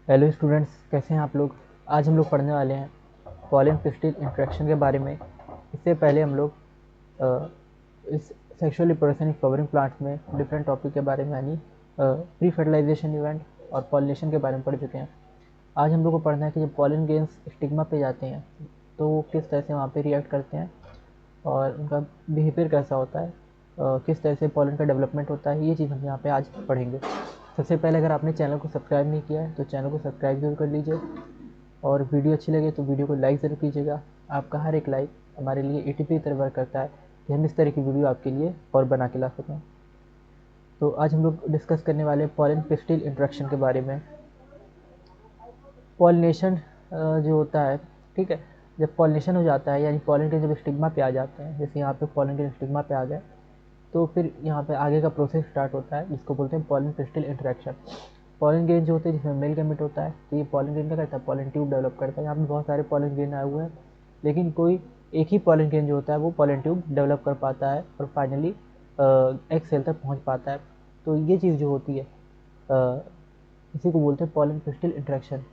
Hello students, कैसे हैं आप लोग। आज हम लोग पढ़ने वाले हैं पॉलन पिस्टिल इंटरेक्शन के बारे में। इससे पहले हम लोग इस sexual reproduction in flowering plants में डिफरेंट टॉपिक के बारे में यानी प्री फर्टिलाइजेशन इवेंट और पॉलिनेशन के बारे में पढ़ चुके हैं। आज हम लोग को पढ़ना है कि जब पॉलन ग्रेन्स स्टिग्मा पे जाते हैं तो वो किस तरह से वहाँ पे रिएक्ट करते हैं और उनका बिहेवियर कैसा होता है, किस तरह से पॉलन का डेवलपमेंट होता है। ये चीज़ हम यहाँ पे आज पढ़ेंगे। सबसे पहले अगर आपने चैनल को सब्सक्राइब नहीं किया है तो चैनल को सब्सक्राइब जरूर कर लीजिए और वीडियो अच्छी लगे तो वीडियो को लाइक ज़रूर कीजिएगा। आपका हर एक लाइक हमारे लिए एटीपी की तरह वर्क करता है कि हम इस तरह की वीडियो आपके लिए और बना के ला सकें। तो आज हम लोग डिस्कस करने वाले पॉलन पिस्टिल इंट्रैक्शन के बारे में। पॉलिनेशन जो होता है, ठीक है, जब पॉलिनेशन हो जाता है यानी पॉलन के जब स्टिग्मा पे आ जाते हैं, जैसे यहाँ पे पॉलन के स्टिग्मा पे आ गए तो फिर यहाँ पे आगे का प्रोसेस स्टार्ट होता है जिसको बोलते हैं pollen pistil interaction. Pollen grain जो होते हैं जिसमें मेल गैमेट होता है, तो ये पॉलन ग्रेन क्या करता है, पॉलन ट्यूब डेवलप करता है। यहाँ पे बहुत सारे पॉलन ग्रेन आए हुए हैं लेकिन कोई एक ही पॉलन ग्रेन जो होता है वो पॉलन ट्यूब डेवलप कर पाता है और फाइनली एक सेल तक पहुँच पाता है। तो ये चीज़ जो होती है इसी को बोलते हैं pollen pistil interaction.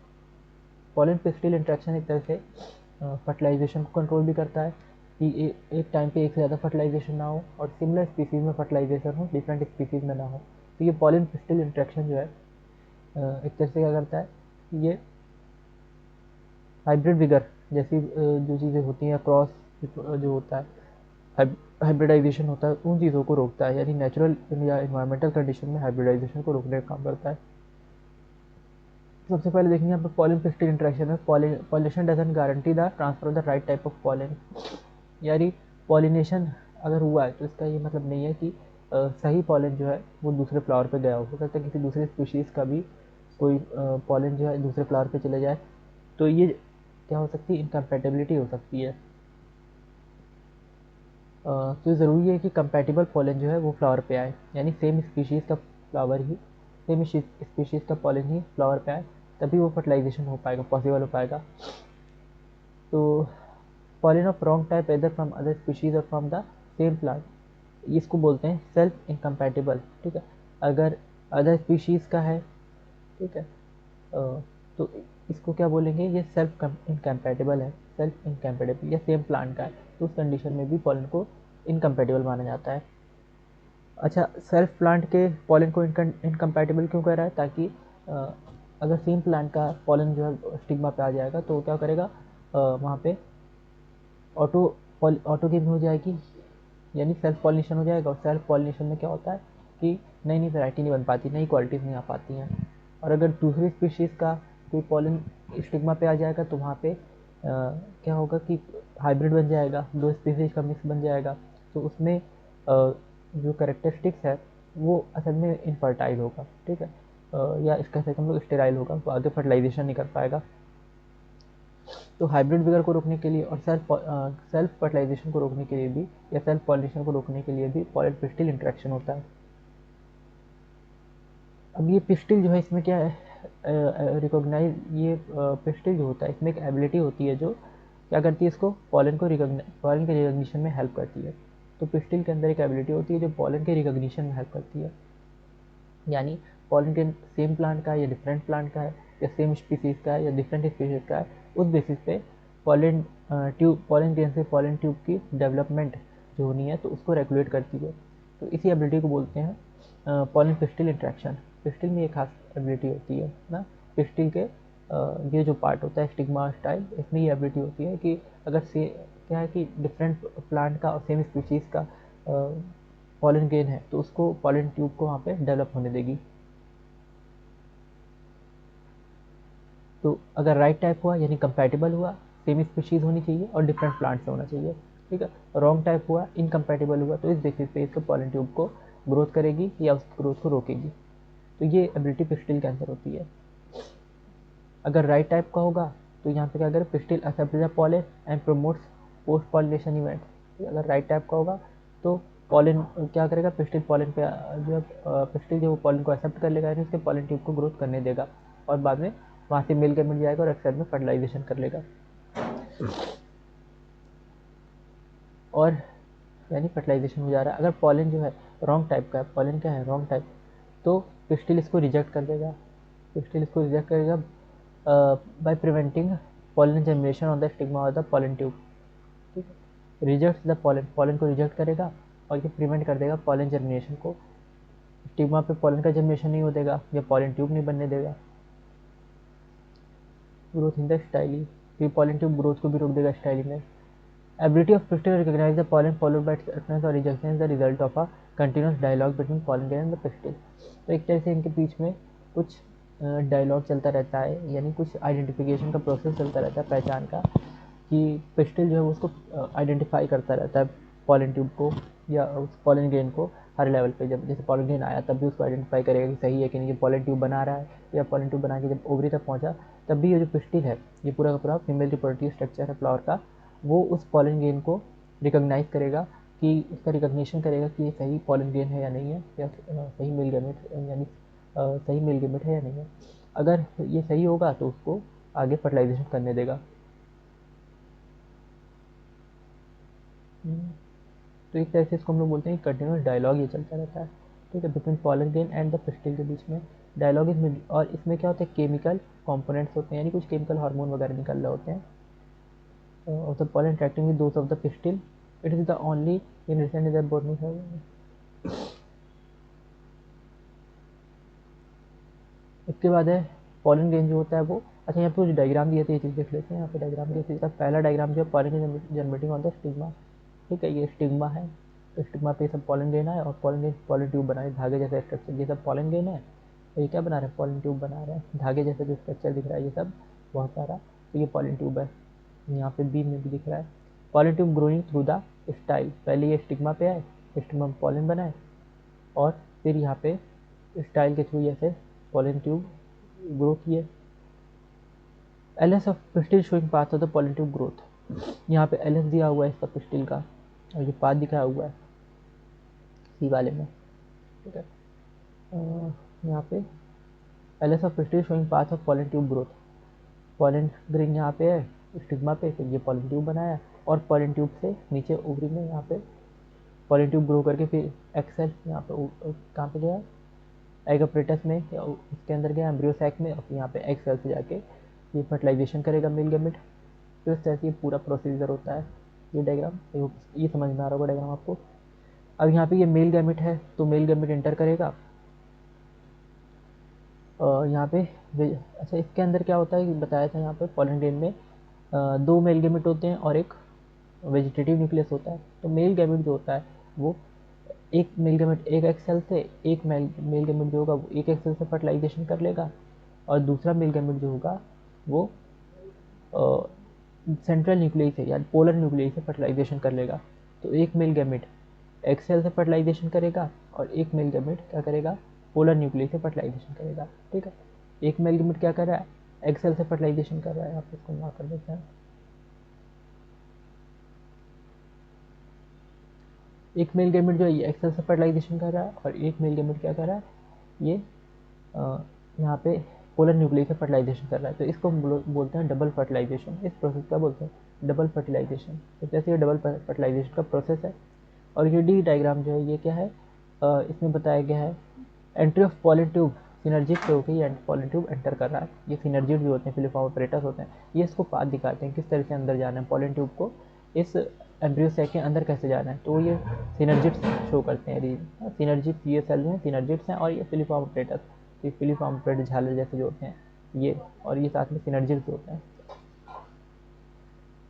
Pollen pistil interaction एक तरह से फर्टिलाइजेशन को कंट्रोल भी करता है कि एक टाइम पे एक से ज़्यादा फर्टिलाइजेशन ना हो और सिमिलर स्पीसीज में फर्टिलाइजेशन हो, डिफरेंट स्पीसीज में ना हो। तो ये पॉलन पिस्टिल इंटरेक्शन जो है एक तरह से क्या करता है, ये हाइब्रिड विगर जैसी जो चीज़ें होती हैं, क्रॉस जो होता है, हाइब्रिडाइजेशन होता है, उन चीज़ों को रोकता है। यानी नेचुरल या इन्वायरमेंटल कंडीशन में हाइब्रिडाइजेशन को रोकने का काम करता है। सबसे पहले देखेंगे यहाँ पे पॉलन पिस्टिल इंटरेक्शन में pollination doesn't guarantee the transfer of the right type of pollen. यानी पॉलिनेशन अगर हुआ है तो इसका ये मतलब नहीं है कि सही पॉलन जो है वो दूसरे फ्लावर पे गया हो सकता है किसी दूसरे स्पीशीज़ का भी कोई पॉलन जो है दूसरे फ्लावर पे चले जाए। तो ये क्या हो सकती है, इनकम्पैटिबिलिटी हो सकती है। तो ज़रूरी है कि कंपैटिबल पॉलन जो है वो फ्लावर पे आए, यानी सेम स्पीशीज़ का फ्लावर ही, सेम स्पीशीज़ का पॉलन ही फ्लावर पे आए, तभी वो फर्टिलाइजेशन हो पाएगा, पॉसिबल हो पाएगा। तो pollen of wrong type either from other species और फ्रॉम द सेम प्लांट, इसको बोलते हैं सेल्फ इनकम्पैटिबल। ठीक है, अगर अदर स्पीशीज़ का है, ठीक है, तो इसको क्या बोलेंगे, ये सेल्फ इनकम्पैटिबल है, सेल्फ इनकम्पैटिबल या सेम प्लांट का है तो उस कंडीशन में भी पॉलन को इनकम्पैटिबल माना जाता है। अच्छा, सेल्फ प्लांट के पॉलन को इनकम्पैटिबल क्यों कर रहा है, ताकि अगर सेम प्लांट का पॉलन जो है स्टिग्मा पे आ जाएगा तो क्या करेगा, वहाँ पे ऑटो ऑटो गेम हो जाएगी, यानी सेल्फ पॉलिनेशन हो जाएगा। और सेल्फ पॉलिनेशन में क्या होता है कि नई नई वैरायटी नहीं बन पाती, नई क्वालिटीज़ नहीं आ पाती हैं। और अगर दूसरी स्पीशीज़ का कोई पॉलन स्टिग्मा पे आ जाएगा तो वहाँ पे क्या होगा कि हाइब्रिड बन जाएगा, दो स्पीशीज़ का मिक्स बन जाएगा। तो उसमें जो करेक्टरिस्टिक्स है वो असल में इनफर्टाइल होगा, ठीक है, या इसका से हम लोग स्टेराइल होगा, तो आगे फर्टिलाइजेशन नहीं कर पाएगा। तो हाइब्रिड विगर को रोकने के लिए और सेल्फ फर्टिलाइजेशन को रोकने के लिए भी या सेल्फ पॉलिनेशन को रोकने के लिए भी पॉलन पिस्टिल इंटरेक्शन होता है। अब ये पिस्टिल जो है इसमें क्या है, रिकॉग्नाइज, ये पिस्टिल जो होता है इसमें एक एबिलिटी होती है जो क्या करती है, इसको पॉलन के रिकॉग्निशन में हेल्प करती है। तो पिस्टिल के अंदर एक एबिलिटी होती है जो पॉलन के रिकॉग्निशन में हेल्प करती है। यानी पॉलन के सेम प्लांट का है या डिफरेंट प्लांट का है या सेम स्पीसीज का है या डिफरेंट स्पीसीज का है, उस बेसिस पे पॉलन ग्रेन से पॉलन ट्यूब की डेवलपमेंट जो होनी है तो उसको रेगुलेट करती है। तो इसी एबिलिटी को बोलते हैं पॉलन पिस्टिल इंट्रैक्शन। पिस्टिल में एक खास एबिलिटी होती है ना, पिस्टिल के ये जो पार्ट होता है स्टिग्मा स्टाइल, इसमें ये एबिलिटी होती है कि अगर से क्या है कि डिफरेंट प्लांट का और सेम स्पीशीज़ का पॉलन ग्रेन है तो उसको पॉलन ट्यूब को वहाँ पे डेवलप होने देगी। तो अगर राइट टाइप हुआ यानी कंपैटिबल हुआ, सेम स्पीशीज़ होनी चाहिए और डिफरेंट प्लांट से होना चाहिए, ठीक है। रॉन्ग टाइप हुआ, इनकम्पैटिबल हुआ, तो इस बेसिस पे इसको पॉलन ट्यूब को ग्रोथ करेगी या उस ग्रोथ को रोकेगी। तो ये एबिलिटी पिस्टिल के अंदर होती है। अगर राइट टाइप का होगा तो यहाँ पे क्या करें, pistil accept the pollen and promotes post pollination event. अगर राइट टाइप का होगा तो पॉलन क्या करेगा, पिस्टिल पॉलन पे जो है पिस्टिल जो पॉलन को एक्सेप्ट कर लेगा, यानी उसके पॉलन ट्यूब को ग्रोथ करने देगा और बाद में वहाँ से मेल मिल जाएगा और एक्सेल में फर्टिलाइजेशन कर लेगा। और यानी फर्टिलाइजेशन हो जा रहा है। अगर पॉलन जो है रॉन्ग टाइप का है, पॉलन क्या है रॉन्ग टाइप, तो पिस्टिल इसको रिजेक्ट कर देगा, पिस्टिल इसको रिजेक्ट करेगा by preventing pollen generation on the stigma और द पॉलन ट्यूब, ठीक है। रिजेक्ट द पॉलन, पॉलन को रिजेक्ट करेगा और ये प्रिवेंट कर देगा पॉलन जर्मिनेशन को, स्टिग्मा पे पॉलन का जर्मिनेशन नहीं हो देगा या पॉलन ट्यूब नहीं बनने देगा। ग्रोथ इन द स्टाइली, फिर पॉलन ट्यूब ग्रोथ को भी रोक देगा स्टाइली में। Ability of pistil to recognise the pollen followed by acceptance और rejection is the result of a continuous dialogue between pollen grain and the pistil. तो एक तरह से इनके बीच में कुछ डायलॉग चलता रहता है, यानी कुछ आइडेंटिफिकेशन का प्रोसेस चलता रहता है, पहचान का, कि पिस्टिल जो है उसको आइडेंटिफाई करता रहता है पॉलन ट्यूब को या उस पॉलन ग्रेन को हर लेवल पे। जब जैसे पॉलन ग्रेन आया तब भी उसको आइडेंटिफाई करेगा कि सही है कि नहीं, ये पॉलन ट्यूब बना रहा है, या पॉलन ट्यूब बना के जब ओवरी तक पहुंचा तब भी ये जो पिस्टिल है, ये पूरा का पूरा फीमेल रिप्रोडक्टिव स्ट्रक्चर है फ्लावर का, वो उस पॉलन ग्रेन को रिकॉग्नाइज करेगा, कि उसका रिकॉग्निशन करेगा कि ये सही पॉलन ग्रेन है या नहीं है, या सही मेल गैमेट, यानी सही मेल गैमेट है या नहीं है। अगर ये सही होगा तो उसको आगे फर्टिलाइजेशन करने देगा। तो एक तरह से इसको हम लोग बोलते हैं कंटिन्यूस डायलॉग ये चलता रहता है, ठीक है, between pollen grain and the pistil के बीच में डायलॉग इज। और इसमें क्या होता है, केमिकल कंपोनेंट्स होते हैं, यानी कुछ केमिकल हार्मोन वगैरह निकल रहे होते हैं of the pollen interacting with those of the pistil. It is the only in recent that botany have. इसके बाद है पॉलन ग्रेन जो होता है वो, अच्छा यहाँ पे कुछ डायग्राम दिए थे, ये चीज़ देख लेते हैं। यहाँ पे डायग्राम दिए थे, पहला डायग्राम जो है pollen grain generating on the stigma, ठीक है, ये स्टिग्मा है, तो स्टिग्मा पे सब पॉलन ग्रेन है और पॉलन ग्रेन पॉलन ट्यूब बना है, धागे जैसा स्ट्रक्चर, ये सब पॉलन ग्रेन है, और ये क्या बना रहे हैं, पॉलन ट्यूब बना रहे हैं, धागे जैसा जो स्ट्रक्चर दिख रहा है ये सब बहुत सारा, तो ये पॉलन ट्यूब है। यहाँ पे बी में भी दिख रहा है pollen tube growing through the style, पहले ये स्टिग्मा पे आए, स्टिग्मा में पॉलन बनाए, और फिर यहाँ पे स्टाइल के थ्रू ऐसे पॉलन ट्यूब ग्रो किए। LS of pistil showing path of the pollen tube growth, यहाँ पे एलएस दिया हुआ है इसका पिस्टिल का, और ये पाथ दिखाया हुआ है सी वाले में, ठीक है। यहाँ पे LS of pistil showing path of pollen tube growth, pollen grain यहाँ पे है स्टिग्मा पे, फिर ये पॉलन ट्यूब बनाया, और पॉलन ट्यूब से नीचे ओवरी में यहाँ पे पॉलन ट्यूब ग्रो करके फिर एक्सेल यहाँ पे कहाँ पे गया, एग अपरेटस में, या उसके अंदर गया एम्ब्रियो सैक में, और फिर यहाँ पे एग सेल से जाके ये फर्टिलाइजेशन करेगा मेल गैमेट। तो इस तरह से ये पूरा प्रोसीजर होता है। ये डायग्राम ये समझ में आ रहा होगा डायग्राम आपको। अब यहाँ पे ये मेल गैमेट है, तो मेल गैमेट एंटर करेगा यहाँ पे। अच्छा, इसके अंदर क्या होता है बताया था, यहाँ पे पॉलन ग्रेन में दो मेल गैमेट होते हैं और एक वेजिटेटिव न्यूक्लियस होता है। तो मेल गैमेट जो होता है वो एक मेल गैमेट एक एक्सेल से, एक मेल गैमेट जो होगा वो एक एक्सेल से फर्टिलाइजेशन कर लेगा, और दूसरा मेल गैमेट जो होगा वो सेंट्रल न्यूक्लियस से या पोलर न्यूक्लियस से फर्टिलाइजेशन कर लेगा। तो एक मेल गैमेट एक्सेल से फर्टिलाइजेशन करेगा और एक मेल गैमेट क्या करेगा, पोलर न्यूक्लियस से फर्टिलाइजेशन करेगा, ठीक है। एक मेल गैमेट क्या कर रहा है, एक्सेल से फर्टिलाइजेशन कर रहा है, आप इसको मार्क कर देते हैं। एक मेल गैमेट जो है ये एक्सेल से फर्टिलाइजेशन कर रहा है, और एक मेल गैमेट क्या कर रहा है, ये यहाँ पे पोलर न्यूक्लियस से फर्टिलाइजेशन कर रहा है। तो इसको बोलते हैं डबल फर्टिलाइजेशन। इस प्रोसेस का बोलते हैं डबल फर्टिलाइजेशन। तो जैसे ये डबल फर्टिलाइजेशन का प्रोसेस है। और ये डी डायग्राम जो है ये क्या है, इसमें बताया गया है entry of pollen tube synergic पे होकर ये पॉलन ट्यूब एंटर कर रहा है। ये सिनर्जिक जो होते हैं फिलिफॉर्म ऑपरेटर्स होते हैं, ये इसको पाथ दिखाते हैं किस तरह से अंदर जाना है, पॉलन ट्यूब को इस एम्ब्रियो सैक के अंदर कैसे जाना है। तो ये सिनर्जिट्स शो करते हैं। सिनर्जिट्स ये सेल हैं, सिनर्जिट्स हैं, और ये फिलिफॉर्म ऑपरेटर्स, ये फिलिफॉर्म ऑपरेटर झालर जैसे जो होते हैं ये, और ये साथ में सिनर्जिट्स होते हैं।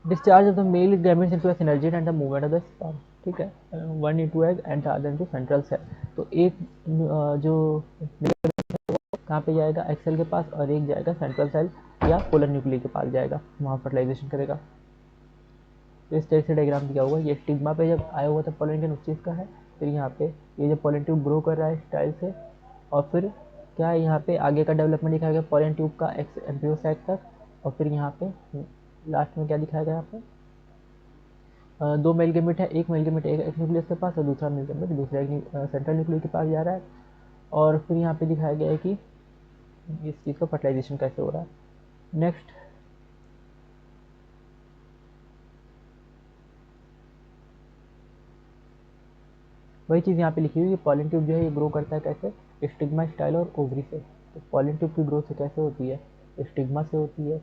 Discharge of the male gametes into a synergid and the movement of the sperm, ठीक है, one into egg and the other into central cell. तो एक जो कहाँ पे जाएगा, एक्सेल के पास, और एक जाएगा सेंट्रल सेल या पोलर न्यूक्लियस के पास जाएगा, वहाँ फर्टिलाइजेशन करेगा। तो इस तरह से डायग्राम दिया हुआ है। ये स्टिग्मा पे जब आया हुआ था पॉलन ग्रेन उस चीज़ का है। फिर यहाँ पे ये जो पॉलन ट्यूब ग्रो कर रहा है स्टाइल से, और फिर क्या है यहाँ पे आगे का डेवलपमेंट दिखाया गया पॉलन ट्यूब का एम्ब्रियो सैक तक, और फिर यहाँ पे लास्ट में क्या दिखाया गया, यहाँ पे दो मेल गैमेट है, एक मेल गैमेट एक न्यूक्लियस के पास और दूसरा मेल गैमेट दूसरा सेंट्रल न्यूक्लियस के पास जा रहा है। और फिर यहाँ पे दिखाया गया है कि इस चीज़ का फर्टिलाइजेशन कैसे हो रहा है। नेक्स्ट वही चीज़ यहाँ पे लिखी हुई है, पॉलन ट्यूब जो है ये ग्रो करता है कैसे, स्टिग्मा स्टाइल और ओवरी से। तो पॉलन ट्यूब की ग्रोथ से कैसे होती है, स्टिग्मा से होती है,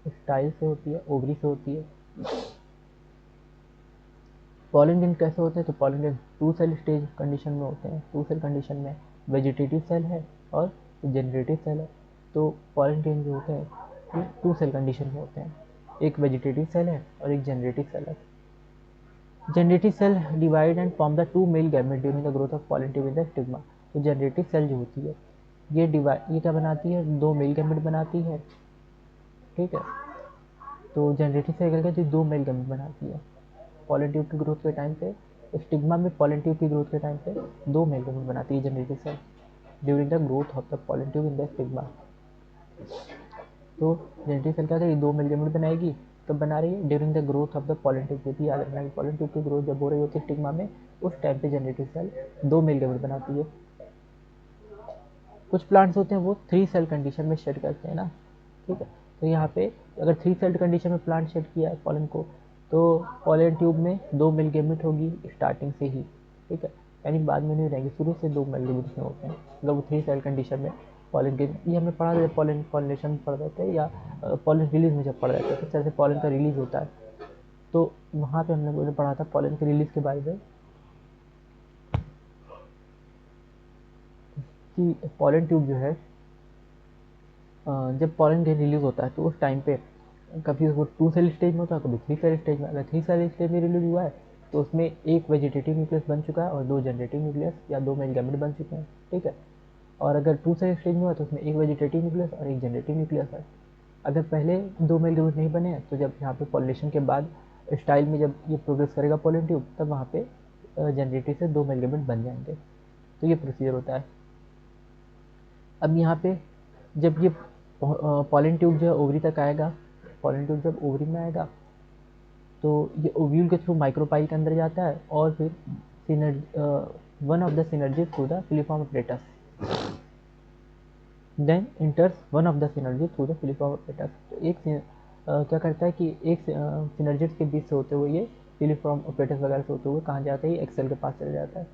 स्टाइल से होती है, ओवरी से होती है। पॉलन ग्रेन कैसे होते हैं? तो pollen grain 2 cell stage condition में होते हैं। 2 सेल कंडीशन में वेजिटेटिव सेल है और जनरेटिव सेल है। तो पॉलन ग्रेन जो होते हैं ये 2 सेल कंडीशन में होते हैं, एक वेजिटेटिव सेल है और एक जनरेटिव सेल है। Generative cell divide and form the 2 male gamete during the growth of pollen tube in the stigma. तो जनरेटिव सेल जो होती है ये क्या बनाती है? 2 मेल गैमेट बनाती है, ठीक है। तो जनरेटिव सेल क्या है? 2 मेल गैमेट बनाती है। पॉलन ट्यूब की ग्रोथ के टाइम पे, स्टिग्मा में पॉलन ट्यूब की ग्रोथ के टाइम पे 2 मेल गैमेट बनाती है generative cell during the growth of the pollen tube in the stigma. तो जनरेटिव सेल क्या करेगी? 2 मेल गैमेट बनाएगी। कब बना रही है? During the growth of the pollen tube. ये भी याद रखना है, पॉलन ट्यूब की ग्रोथ जब हो रही होती है स्टिग्मा में, उस टाइम पे जनरेटिव सेल 2 मेल गैमेट बनाती है। कुछ प्लांट्स होते हैं वो 3 सेल कंडीशन में शेड करते हैं ना, ठीक है। तो यहाँ पे अगर 3 सेल कंडीशन में प्लांट शेड किया है पॉलन को, तो पॉलन ट्यूब में 2 मेल गैमेट होगी स्टार्टिंग से ही, ठीक है। यानी बाद में नहीं रहेंगे, शुरू से 2 मेल गैमेट में होते हैं अगर वो 3 सेल कंडीशन में पॉलन के। ये हमने पढ़ा था पॉलन पॉलिनेशन में पढ़ रहे थे, या पॉलन रिलीज में जब पढ़ रहे थे किस तरह से पॉलन का रिलीज होता है, तो वहाँ पे हमने पढ़ा था पॉलन के रिलीज के बारे में कि पॉलन ट्यूब जो है जब पॉलन ग्रेन रिलीज होता है तो उस टाइम पे कभी वो 2 सेल स्टेज में होता है, कभी 3 सेल स्टेज में। अगर 3 सेल स्टेज में रिलीज हुआ है तो उसमें एक वेजिटेटिव न्यूक्लियस बन चुका है और 2 जनरेटिव न्यूक्लियस या 2 मेल गैमेट बन चुके हैं, ठीक है। और अगर 2 सेल स्टेज में हुआ तो उसमें एक वेजिटेटिव न्यूक्लियस और एक जनरेटिव न्यूक्लियस है। अगर पहले 2 मेल गैमेट नहीं बने हैं तो जब यहाँ पे पॉलिनेशन के बाद स्टाइल में जब ये प्रोग्रेस करेगा पॉलन ट्यूब, तब वहाँ पे जनरेटिव से 2 मेल गैमेट बन जाएंगे। तो ये प्रोसीजर होता है। अब यहाँ पे जब ये पॉलन ट्यूब जो है ओवरी तक आएगा, पॉलन ट्यूब जब ओवरी में आएगा तो ये ओव्यूल के थ्रू माइक्रोपाइल के अंदर जाता है और फिर one of the synergy through the filiform apparatus, then enters one of the synergy through the filiform apparatus. तो एक क्या करता है कि एक सिनर्जिट के बीच से होते हुए ये फिलीफॉर्म अपरेटस वगैरह से होते हुए कहाँ जाता है? ये एक्सेल के पास चला जाता है।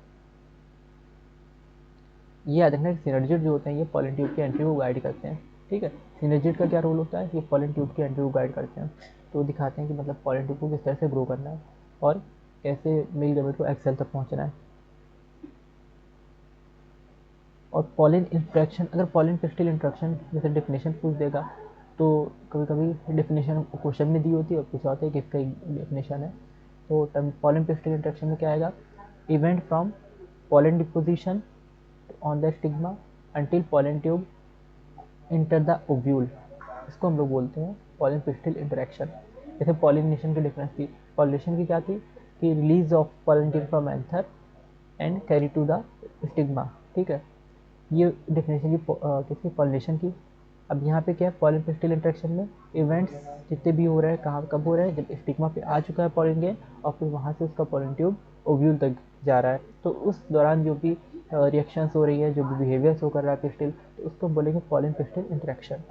ये याद रखना कि सिनर्जिट जो होते हैं ये पॉलन ट्यूब की एंट्री को गाइड करते हैं, ठीक है। सिनर्जिट का क्या रोल होता है? ये पॉलन ट्यूब की एंट्री को गाइड करते हैं। तो दिखाते हैं कि मतलब पॉलन ट्यूब को किस तरह से ग्रो करना है और कैसे मेल गैमेट को एक्सेल तक पहुंचना है। और पॉलन इंट्रैक्शन, अगर पॉलन पिस्टिल इंट्रैक्शन जैसे डेफिनेशन पूछ देगा तो कभी कभी डेफिनेशन क्वेश्चन में दी होती है और पूछा होता है कि इसका डेफिनेशन है। तो पॉलन पिस्टिल इंट्रैक्शन में क्या आएगा? Event from pollen deposition on the stigma until pollen tube enter the ovule, इसको हम लोग बोलते हैं पॉलन पिस्टिल इंटरेक्शन। जैसे पॉलिनेशन की डिफरेंस थी, पॉलिनेशन की क्या थी कि release of pollen tube from anther and carry to the stigma, ठीक है। ये डेफिनेशन की किसकी? पॉलिनेशन की। अब यहाँ पे क्या है? पॉलन पिस्टिल इंटरेक्शन में इवेंट्स जितने भी हो रहे हैं कहाँ कब हो रहे हैं? जब स्टिग्मा पे आ चुका है पॉलन ग्रेन और फिर वहाँ से उसका पॉलन ट्यूब ओव्यूल तक जा रहा है, तो उस दौरान जो भी रिएक्शंस हो रही है, जो भी बिहेवियर शो कर रहा है पिस्टिल, तो उसको बोलेंगे पॉलन पिस्टिल इंटरेक्शन।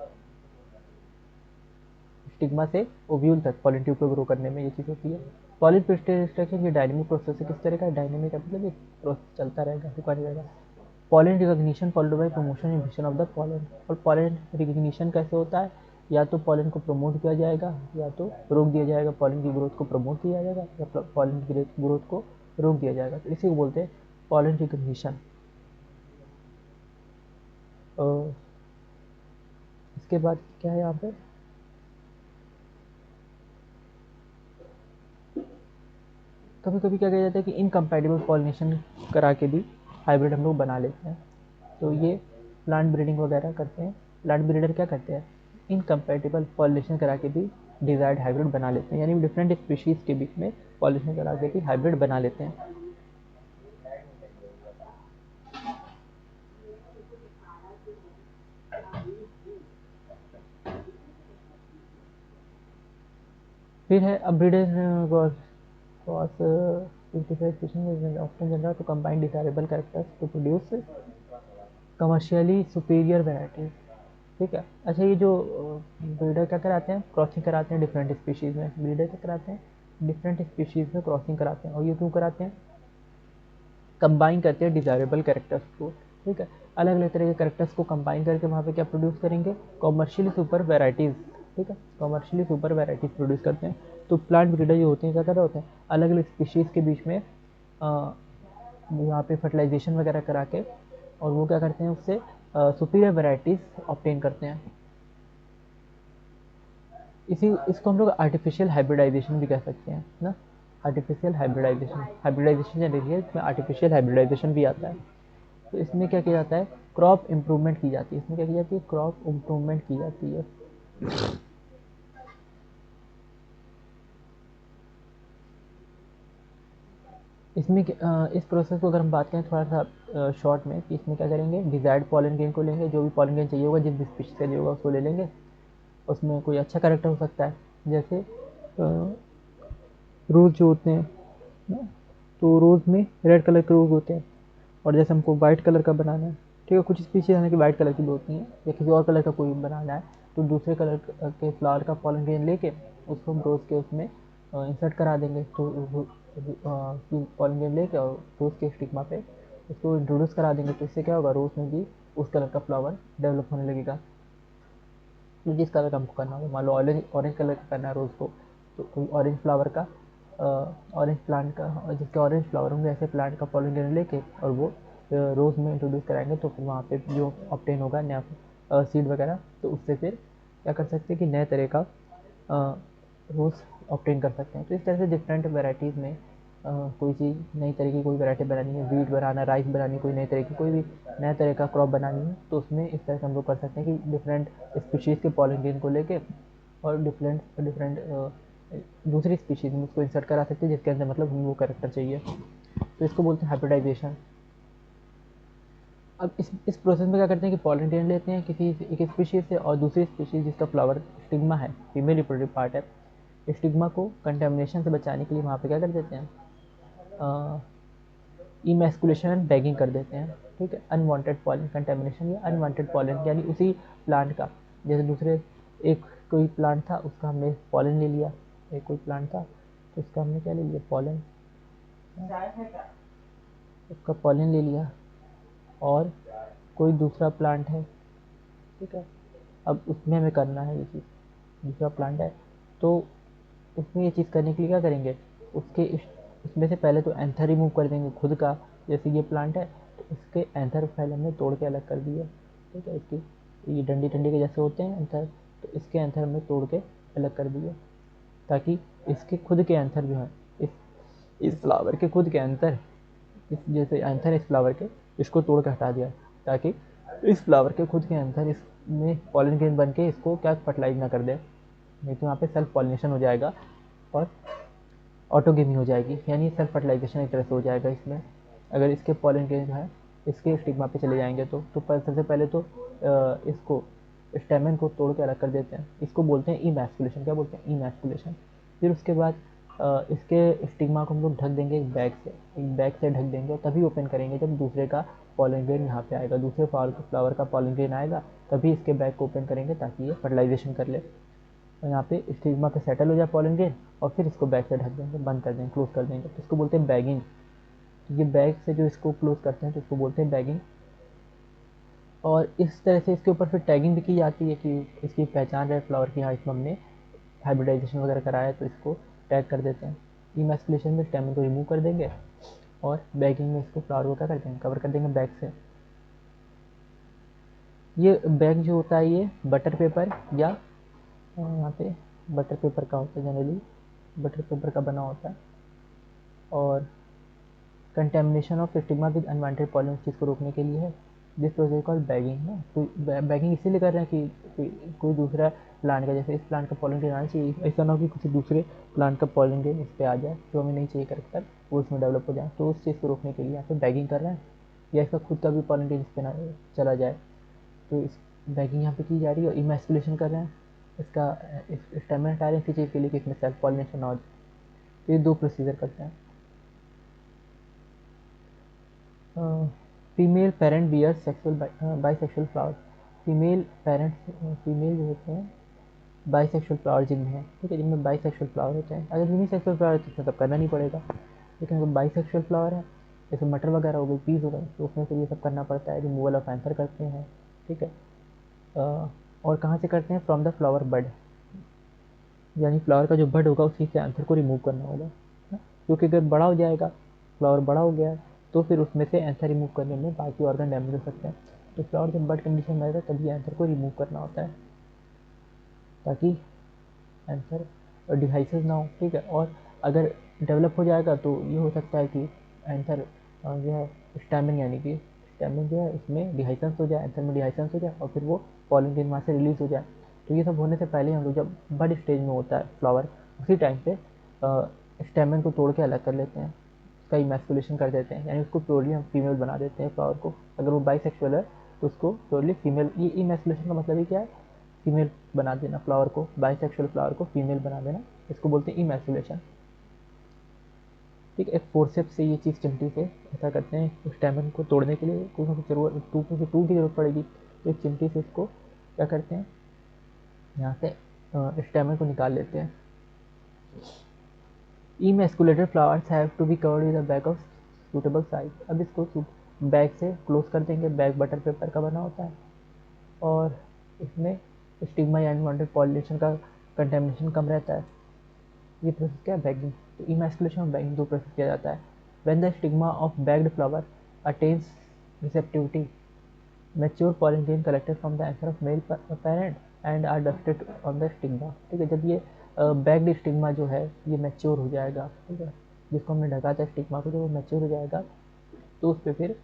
स्टिग्मा से ओव्यूल तक पॉलन ट्यूब को ग्रो करने में ये चीज़ होती है। पॉलन पिस्टिल इंटरेक्शन ये डायनेमिक प्रोसेस है। किस तरह का? डायनेमिक है, मतलब ये प्रोसेस चलता रहेगा, रुका नहीं रहेगा। Pollen recognition followed by promotion infection of the pollen. और पॉलन रिकॉग्निशन कैसे होता है? या तो पॉलन को प्रमोट किया जाएगा या तो रोक दिया जाएगा। पॉलन की ग्रोथ को प्रमोट किया जाएगा या पॉलन की ग्रोथ को रोक दिया जाएगा। तो इसी को बोलते हैं पॉलन रिकॉग्निशन। इसके बाद क्या है यहाँ पे? कभी कभी क्या किया जाता है कि इनकम्पैटिबल पॉलिनेशन करा के भी हाइब्रिड हम लोग बना लेते हैं। तो ये प्लांट ब्रीडिंग वगैरह करते हैं। प्लांट ब्रीडर क्या करते हैं? इनकम्पैटिबल पॉलिनेशन करा के भी डिजायर्ड हाइब्रिड बना लेते हैं, यानी डिफरेंट स्पीशीज के बीच में पॉलिनेशन करा के भी हाइब्रिड बना लेते हैं। फिर है अपब्रीडर cause specification is often general to combine desirable characters to produce commercially superior varieties, ठीक है। अच्छा, ये जो ब्रीडर क्या कराते हैं? क्रॉसिंग कराते हैं डिफरेंट स्पीशीज़ में। ब्रीडर क्या कराते हैं? डिफरेंट स्पीशीज़ में क्रॉसिंग कराते हैं। और ये क्यों कराते हैं? कंबाइन करते हैं डिज़ायरेबल कैरेक्टर्स को ठीक है। अलग अलग तरह के करेक्टर्स को कंबाइन करके वहाँ पे क्या प्रोड्यूस करेंगे, कॉमर्शियली सुपर वेराइटीज़। ठीक है, कॉमर्शियली सुपर वेराइटीज़ प्रोड्यूस करते हैं। तो प्लांट ब्रीडर जो होते हैं क्या कर रहे होते हैं, अलग अलग स्पीशीज़ के बीच में यहाँ पे फर्टिलाइजेशन वगैरह करा के और वो क्या करते हैं, उससे सुपीरियर वेराइटीज़ ऑब्टेन करते हैं। इसको हम लोग आर्टिफिशियल हाइब्रिडाइजेशन भी कह सकते हैं ना। आर्टिफिशियल हाइब्रिडाइजेशन जनरली है, इसमें आर्टिफिशियल हाइब्रिडाइजेशन भी आता है। तो इसमें क्या किया जाता है, क्रॉप इम्प्रूवमेंट की जाती है। इसमें क्या की जाती है, क्रॉप इम्प्रूवमेंट की जाती है। इसमें इस प्रोसेस को अगर हम बात करें थोड़ा सा शॉर्ट में, कि इसमें क्या करेंगे, डिजायर्ड पॉलन गेन को लेंगे, जो भी पॉलन गेन चाहिए होगा, जिस भी स्पीशीज का चाहिए होगा उसको ले लेंगे। उसमें कोई अच्छा कैरेक्टर हो सकता है, जैसे रोज़ जो होते हैं ना, तो रोज़ में रेड कलर के रोज़ होते हैं, और जैसे हमको वाइट कलर का बनाना है, ठीक है, कुछ स्पीशीज हालांकि वाइट कलर की भी होती हैं, या किसी और कलर का कोई बनाना है, तो दूसरे कलर के फ्लावर का पॉलन ग्रेन लेके उसको हम रोज़ के उसमें इंसर्ट करा देंगे। तो पॉलन ग्रेन लेके और रोज़ के स्टिग्मा पे उसको इंट्रोड्यूस करा देंगे। तो इससे क्या होगा, रोज़ में भी उस कलर का फ्लावर डेवलप होने लगेगा। तो जिस कलर का हमको करना होगा, मान लो ऑरेंज कलर का करना है रोज़ को, तो कोई ऑरेंज फ्लावर का, ऑरेंज प्लांट का, जिसके ऑरेंज फ्लावर होंगे ऐसे प्लांट का पॉलन ग्रेन लेके और वो रोज़ में इंट्रोड्यूस कराएंगे। तो फिर वहाँ पे जो ऑब्टेन होगा नया सीड वगैरह, तो उससे फिर क्या कर सकते हैं कि नए तरह का रोज़ ऑब्टेन कर सकते हैं। तो इस तरह से डिफरेंट वेराइटीज़ में कोई चीज़ नई तरह की कोई वैरायटी बनानी है, वीट बनाना, राइस बनानी है, कोई नई तरह की कोई भी नया तरह का क्रॉप बनानी है, तो उसमें इस तरह से हम लोग कर सकते हैं कि डिफरेंट स्पीशीज़ के पॉलन ग्रेन को लेके और डिफरेंट डिफरेंट दूसरी स्पीशीज़ में उसको इंसर्ट करा सकते हैं, जिसके अंदर मतलब वो कैरेक्टर चाहिए। तो इसको बोलते हैं हाइब्रिडाइजेशन। अब इस प्रोसेस में क्या करते हैं कि पॉलन ग्रेन लेते हैं किसी एक स्पीशीज़ से, और दूसरी स्पीशीज़ जिसका फ्लावर स्टिग्मा है, फीमेल रिप्रोडक्टिव पार्ट है, स्टिग्मा को कंटेमिनेशन से बचाने के लिए वहाँ पे क्या कर देते हैं, इमैस्कुलेशन एंड बैगिंग कर देते हैं। ठीक है, अनवांटेड पॉलन कंटेमिनेशन या अनवांटेड पॉलन, यानी उसी प्लांट का, जैसे दूसरे एक कोई प्लांट था उसका हमने पॉलन ले लिया, एक कोई प्लांट था तो उसका हमने क्या ले लिया, पॉलन, उसका पॉलन ले लिया, और कोई दूसरा प्लांट है, ठीक है, अब उसमें हमें करना है ये चीज़, दूसरा प्लांट है, तो उसमें ये चीज़ करने के लिए क्या करेंगे, उसमें से पहले तो एंथर रिमूव कर देंगे खुद का। जैसे ये प्लांट है तो इसके एंथर पहले हमने तोड़ के अलग कर दिए। ठीक है, इसकी ये डंडी डंडी के जैसे होते हैं एंथर, तो इसके एंथर हमने तोड़ के अलग कर दिए, ताकि इसके खुद के एंथर जो है, इस फ्लावर के खुद के एंथर, इस जैसे एंथर इस फ्लावर के, इसको तोड़ के हटा दिया, ताकि इस फ्लावर के खुद के एंथर इसमें पॉलन ग्रेन बन के इसको क्या फर्टिलाइज ना कर दे, नहीं तो यहाँ पे सेल्फ पॉलिनेशन हो जाएगा और ऑटोगेमी हो जाएगी, यानी सेल्फ फर्टिलाइजेशन एक तरह से हो जाएगा इसमें। अगर इसके पॉलन ग्रेन जो है इसके स्टिग्मा पे चले जाएंगे तो सबसे पहले तो इसको स्टेमन को तोड़ के अलग कर देते हैं, इसको बोलते हैं इमैस्कुलेशन। क्या बोलते हैं, इमैस्कुलेशन। फिर उसके बाद इसके स्टिग्मा को हम लोग ढक देंगे एक बैग से ढक देंगे, और तभी ओपन करेंगे जब दूसरे का पॉलन ग्रेन यहाँ पे आएगा, दूसरे फ्लावर का पॉलन ग्रेन आएगा, तभी इसके बैग को ओपन करेंगे ताकि ये फर्टिलाइजेशन कर ले, और यहाँ पे स्टिग्मा पे सेटल हो जाए पॉलन ग्रेन, और फिर इसको बैग से ढक देंगे, बंद कर देंगे, क्लोज कर देंगे, तो इसको बोलते हैं बैगिंग। तो ये बैग से जो इसको क्लोज करते हैं तो इसको बोलते हैं बैगिंग। और इस तरह से इसके ऊपर फिर टैगिंग भी की जाती है कि इसकी पहचान रहे फ्लावर की, हाँ इसमें हमने हाइब्रिडाइजेशन वगैरह कराया है, तो इसको टैग कर देते हैं। इमैस्कुलेशन में स्टेमन को रिमूव कर देंगे, और बैगिंग में इसको फ्लावर को क्या कर देंगे, कवर कर देंगे बैग से। ये बैग जो होता है ये बटर पेपर या यहाँ पे बटर पेपर का होता है, जनरली बटर पेपर का बना होता है, और contamination of stigma with unwanted pollen चीज़ को रोकने के लिए है। दिस प्रोसेस कॉल्ड बैगिंग है। तो बैगिंग इसीलिए कर रहे हैं कि कोई दूसरा प्लांट का, जैसे इस प्लांट का पॉलन ग्रेन आना चाहिए, ऐसा ना हो कि किसी दूसरे प्लांट का पॉलन ग्रेन इस पर आ जाए जो हमें नहीं चाहिए करेक्टर, वो इसमें डेवलप हो जाए, तो उस चीज़ को रोकने के लिए यहाँ पे बैगिंग कर रहे हैं। या इसका खुद का भी पॉलन ग्रेन इस पर ना चला जाए, तो इस बैगिंग यहाँ पे की जा रही है। और इमैस्कुलेशन कर रहे हैं, इसका स्टेमन हटा रहे हैं इसी चीज़ के लिए कि इसमें सेल्फ पॉलिनेशन ना हो। तो ये दो प्रोसीजर करते हैं। Female parent bear sexual bisexual flower. Female parents, female जो होते हैं बाइसेक्सुअल फ्लावर जिनमें है, ठीक है, जिनमें बाइसेक्सुअल फ्लावर होते हैं। अगर यूनिसेक्सुअल फ्लावर है तो इसमें तब करना नहीं पड़ेगा, लेकिन अगर बाइसेक्सुअल फ्लावर है जैसे मटर वगैरह हो गई, पीस हो गई, तो उसमें फिर ये सब करना पड़ता है, रिमूवल ऑफ एंथर करते हैं, ठीक है। और कहाँ से करते हैं? फ्रॉम द फ्लावर बड, यानी फ्लावर का जो बड होगा उसी से एंथर को रिमूव करना होगा, क्योंकि अगर बड़ा हो जाएगा, फ्लावर बड़ा हो गया है, तो फिर उसमें से एंथर रिमूव करने में बाकी ऑर्गन डैमेज हो सकते हैं। तो फ्लावर जब बड कंडीशन में आएगा तभी एंथर को रिमूव करना होता है, ताकि एंथर डिहाइसिस ना हो, ठीक है। और अगर डेवलप हो जाएगा तो ये हो सकता है कि एंथर जो है स्टैमिन, यानी कि स्टैमिन जो है उसमें डिहाइसेंस हो जाए, एंथर में डिहाइसेंस हो जाए और फिर वो पॉलन ग्रेन वहाँ से रिलीज हो जाए। तो ये सब होने से पहले हम लोग जब बड स्टेज में होता है फ्लावर, उसी टाइम पे स्टैमिन को तोड़ के अलग कर लेते हैं, उसका इमैस्कुलेशन कर देते हैं, यानी उसको प्योरली हम फीमेल बना देते हैं फ्लावर को। अगर वो बाइसेक्सुअल है तो उसको प्योरली फीमेल, ये इमैस्कुलेशन का मतलब ही क्या है? फीमेल बना देना फ्लावर को, बाइसेक्सुअल फ्लावर को फीमेल बना देना, इसको बोलते हैं इमैस्कुलेशन, ठीक है। एक फोर्सेप्स से ये चीज़ चिमटी से ऐसा करते हैं, स्टैमिन को तोड़ने के लिए कोई ना कोई जरूरत, टूल की जरूरत पड़ेगी, तो एक चिमटी से इसको क्या करते हैं, यहाँ से स्टैमिन को निकाल लेते हैं। Emasculated flowers have to be covered with a bag of suitable size. अब इसको बैग से क्लोज कर देंगे, बैग बटर पेपर का बना होता है, और इसमें स्टिग्मा या अनवांटेड पॉलिनेशन का कंटेमिनेशन कम रहता है। ये प्रोसेस क्या है? बैगिंग। तो इमैस्कुलेशन और बैगिंग दो प्रोसेस किया जाता है। When the stigma of bagged flower attains receptivity, mature pollen grain collected from the anther of male parent and are dusted on the stigma, ठीक है। जब ये बैग्ड स्टिग्मा जो है ये मैच्योर हो जाएगा, ठीक है, जिसको हमने ढका था स्टिग्मा को, जब वो मैच्योर हो जाएगा तो उस पर फिर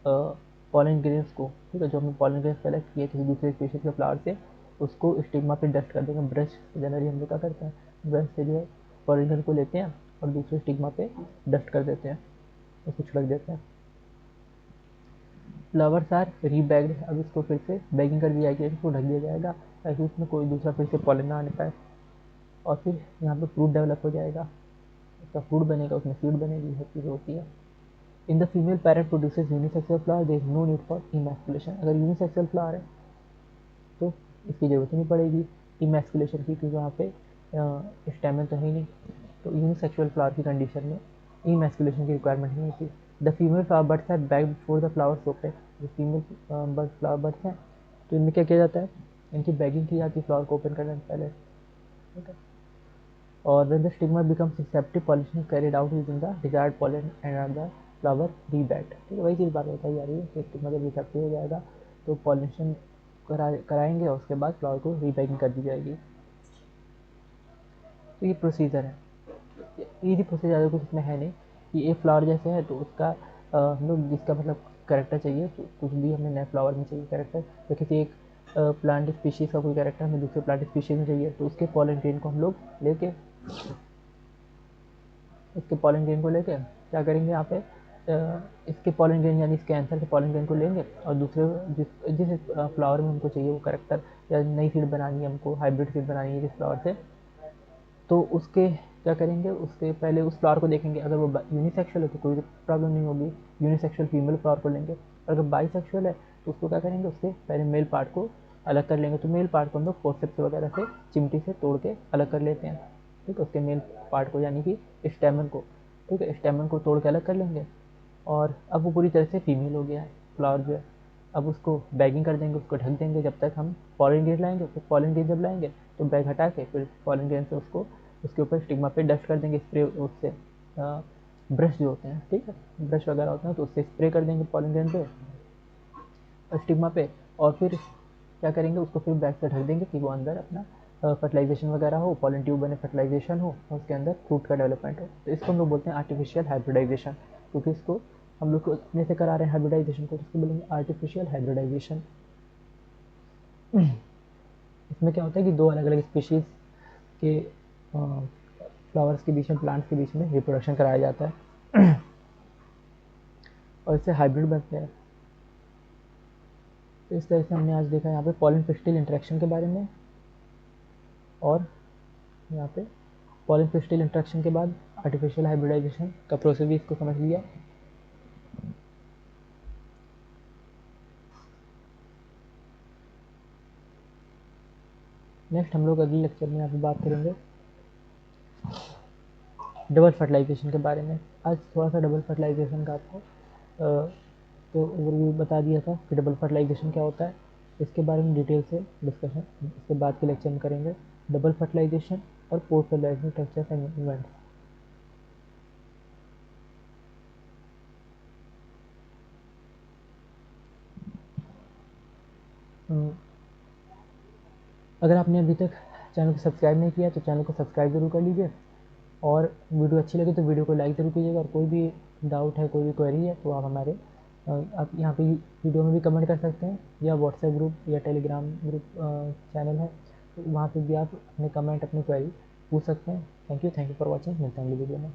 पॉलन ग्रेन्स को, ठीक है, जो हमने पॉलन ग्रेन्स कलेक्ट किए किसी दूसरे स्पीशीज के फ्लावर से, उसको स्टिग्मा पे डस्ट कर देंगे। ब्रश जनरली हम लोग क्या करते हैं, ब्रश से जो है पॉलन ग्रेन को लेते हैं और दूसरे स्टिग्मा पे डस्ट कर देते हैं, उसको छिड़क देते हैं। फ्लावर्स आर रीबैग्ड, अब इसको फिर से बैगिंग कर दिया गया, इसको ढक दिया जाएगा ताकि उसमें कोई दूसरा फिर से पॉलन ना आने पाए, और फिर यहाँ पे फ्रूट डेवलप हो जाएगा, उसका फ्रूट बनेगा, उसमें सीड बनेगी, हर चीज़ होती है। In the female parent produces unisexual flower, there is no need for emasculation. अगर यूनिसेक्सुअल फ्लावर है तो इसकी ज़रूरत ही नहीं पड़ेगी इमैस्कुलेशन की, क्योंकि वहाँ पे स्टैमेन तो है ही नहीं, तो यूनिसेक्सुअल फ्लावर की कंडीशन में इमैस्कुलेशन की रिक्वायरमेंट नहीं होती। The female flower buds are bagged before the flowers open. जो फीमेल बर्ड फ्लावर बड्स हैं तो इनमें क्या किया जाता है, इनकी बैगिंग की जाती है फ्लावर को ओपन करने से पहले, ठीक है। और when the stigma becomes receptive, pollination is carried out using the desired pollen and the flower rebed, ठीक है। वही चीज़ बार बताई जा रही है कि स्टिग्मा जब रिसेप्टिव हो जाएगा तो पॉलिनेशन कराएंगे और उसके बाद फ्लावर को रीबैगिंग कर दी जाएगी। तो ये प्रोसीजर है, ईजी प्रोसीजर, ज़्यादा कुछ इसमें है नहीं कि एक फ्लावर जैसे है तो उसका हम लोग जिसका मतलब करेक्टर चाहिए, तो कुछ भी हमें नए फ्लावर में चाहिए करेक्टर, तो किसी एक प्लांट स्पीशीज़ का कोई करेक्टर हमें दूसरे प्लांट स्पीशीज़ में चाहिए, तो उसके पॉलन ग्रेन को हम लोग लेके, इसके पॉलन ग्रेन को लेके क्या करेंगे यहाँ पे, इसके पॉलन ग्रेन यानी इसके आंसर के पॉलन ग्रेन को लेंगे और दूसरे जिस फ्लावर में हमको चाहिए वो करेक्टर, या नई सीड बनानी है हमको, हाइब्रिड सीड बनानी है जिस फ्लावर से, तो उसके क्या करेंगे, उसके पहले उस फ्लावर को देखेंगे, अगर वो यूनिसेक्सुअल है तो कोई प्रॉब्लम नहीं होगी, यूनिसेक्सुअल फीमेल फ्लावर को लेंगे, और अगर बाईसेक्सुअल है तो उसको क्या करेंगे, उसके पहले मेल पार्ट को अलग कर लेंगे। तो मेल पार्ट को हम लोग फोर्सेप्स वगैरह से चिमटी से तोड़ के अलग कर लेते हैं, ठीक है, उसके मेल पार्ट को, यानी कि स्टेमन को, ठीक है, स्टेमन को तोड़ के अलग कर लेंगे। और अब वो पूरी तरह से फीमेल हो गया है फ्लावर जो है। अब उसको बैगिंग कर देंगे, उसको ढक देंगे जब तक हम पॉलन ग्रेन लाएंगे, फिर पॉलन ग्रेन जब लाएंगे तो बैग हटा के फिर पॉलन ग्रेन से उसको उसके ऊपर स्टिग्मा पे डस्ट कर देंगे, स्प्रे उससे ब्रश जो होते हैं, ठीक है, ब्रश वगैरह होते हैं तो उससे स्प्रे कर देंगे पॉलन ग्रेन पे, स्टिग्मा पे, और फिर क्या करेंगे, उसको फिर बैग से ढक देंगे कि वो अंदर अपना फर्टिलाइजेशन वगैरह हो, पॉलन ट्यूब बने, फर्टिलाइजेशन हो और उसके अंदर फ्रूट का डेवलपमेंट हो। तो इसको हम लोग बोलते हैं आर्टिफिशियल हाइब्रिडाइजेशन, क्योंकि इसको हम लोग को अपने से करा रहे हैं हाइब्रिडाइजेशन को, इसको बोलेंगे आर्टिफिशियल हाइब्रिडाइजेशन। इसमें क्या होता है कि दो अलग अलग स्पीशीज़ के फ्लावर्स के बीच में, प्लांट्स के बीच में रिप्रोडक्शन कराया जाता है और इससे हाइब्रिड बनते हैं। तो इस तरह से हमने आज देखा यहाँ पे पॉलन पिस्टिल इंटरेक्शन के बारे में, और यहाँ पे पॉलन पिस्टिल इंटरेक्शन के बाद आर्टिफिशियल हाइब्रिडाइजेशन का प्रोसेस भी इसको समझ लिया। नेक्स्ट हम लोग अगले लेक्चर में यहाँ पे बात करेंगे डबल फर्टिलाइजेशन के बारे में। आज थोड़ा सा डबल फर्टिलाइजेशन का आपको तो ओवरव्यू बता दिया था कि डबल फर्टिलाइजेशन क्या होता है। इसके बारे में डिटेल से डिस्कशन इसके बाद के लेक्चर में करेंगे। डबल फर्टिलाइजेशन और post fertilisation structures and events. अगर आपने अभी तक चैनल को सब्सक्राइब नहीं किया तो चैनल को सब्सक्राइब ज़रूर कर लीजिए, और वीडियो अच्छी लगे तो वीडियो को लाइक ज़रूर कीजिएगा। और कोई भी डाउट है, कोई भी क्वेरी है तो आप हमारे आप यहाँ पे वीडियो में भी कमेंट कर सकते हैं, या व्हाट्सएप ग्रुप या टेलीग्राम ग्रुप चैनल है, तो वहाँ पे भी आप अपने कमेंट, अपनी क्वेरी पूछ सकते हैं। Thank you for watching. मिलते हैं अगली वीडियो में।